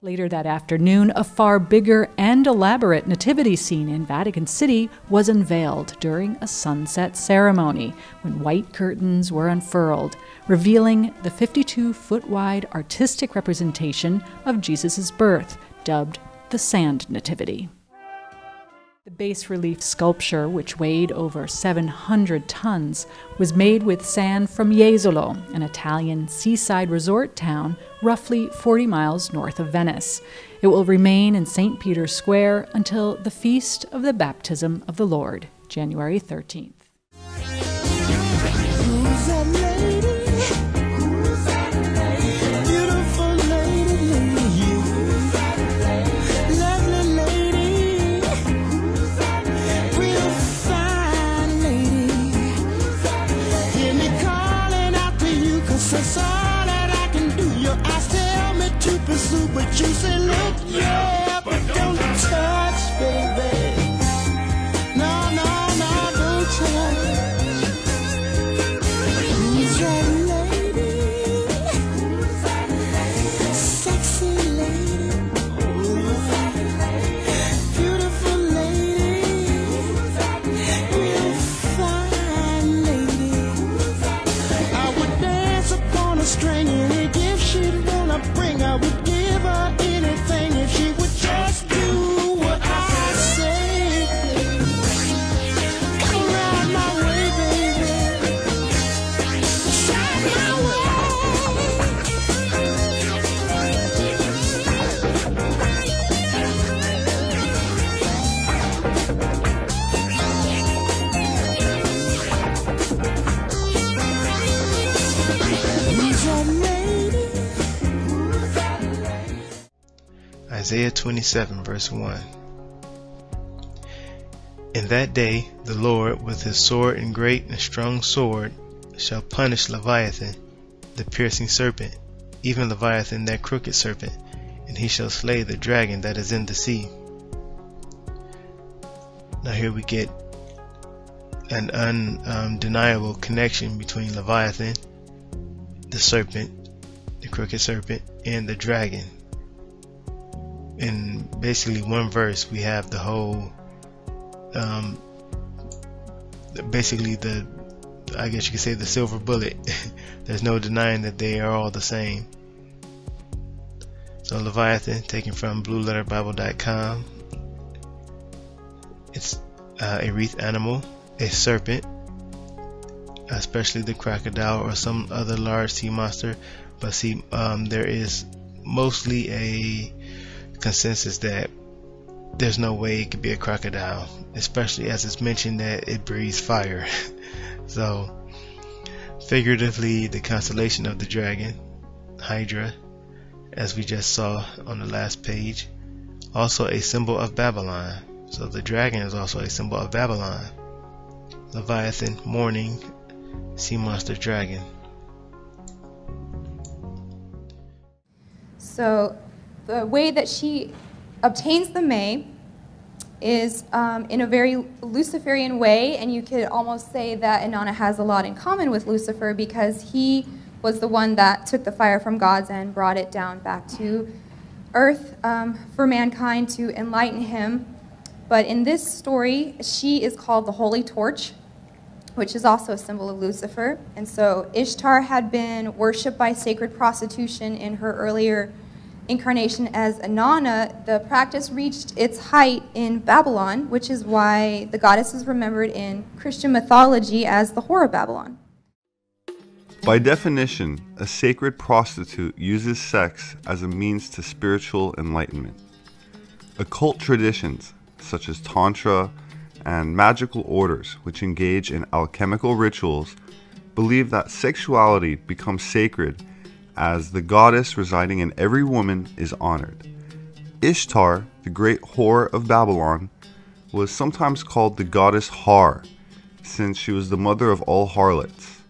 Later that afternoon, a far bigger and elaborate nativity scene in Vatican City was unveiled during a sunset ceremony when white curtains were unfurled, revealing the 52-foot-wide artistic representation of Jesus' birth, dubbed the Sand Nativity. The bas-relief sculpture, which weighed over 700 tons, was made with sand from Jesolo, an Italian seaside resort town roughly 40 miles north of Venice. It will remain in St. Peter's Square until the Feast of the Baptism of the Lord, January 13th. That's all that I can do. Your eyes tell me to pursue, but you say, look, yeah, but don't touch, baby. No, no, no, don't touch. Who's that lady? Who's that lady? Sexy lady. Beautiful lady. Real fine lady. I would dance upon a string, any gift she'd wanna bring, I would give her anything if she would just do what I say. Come around my way, baby. Shine my way. Who's that lady? Who's that lady? Isaiah 27, verse 1. In that day the Lord with his sword and great and strong sword shall punish Leviathan, the piercing serpent, even Leviathan that crooked serpent, and he shall slay the dragon that is in the sea. Now here we get an undeniable connection between Leviathan, the serpent, the crooked serpent, and the dragon. In basically one verse we have the whole basically I guess you could say the silver bullet. There's no denying that they are all the same. So Leviathan, taken from blueletterbible.com, it's a wreath animal, a serpent, especially the crocodile or some other large sea monster. But see, there is mostly a consensus that there's no way it could be a crocodile, especially as it's mentioned that it breathes fire. So figuratively, the constellation of the dragon, Hydra, as we just saw on the last page, also a symbol of Babylon. So the dragon is also a symbol of Babylon. Leviathan, morning, sea monster, dragon. So the way that she obtains the May is in a very Luciferian way, and you could almost say that Inanna has a lot in common with Lucifer because he was the one that took the fire from gods and brought it down back to earth for mankind to enlighten him. But in this story, she is called the Holy Torch, which is also a symbol of Lucifer. And so Ishtar had been worshipped by sacred prostitution in her earlier incarnation as Inanna. The practice reached its height in Babylon, which is why the goddess is remembered in Christian mythology as the Whore of Babylon. By definition, a sacred prostitute uses sex as a means to spiritual enlightenment. Occult traditions, such as Tantra and magical orders which engage in alchemical rituals, believe that sexuality becomes sacred as the goddess residing in every woman is honored. Ishtar, the great whore of Babylon, was sometimes called the goddess Har, since she was the mother of all harlots.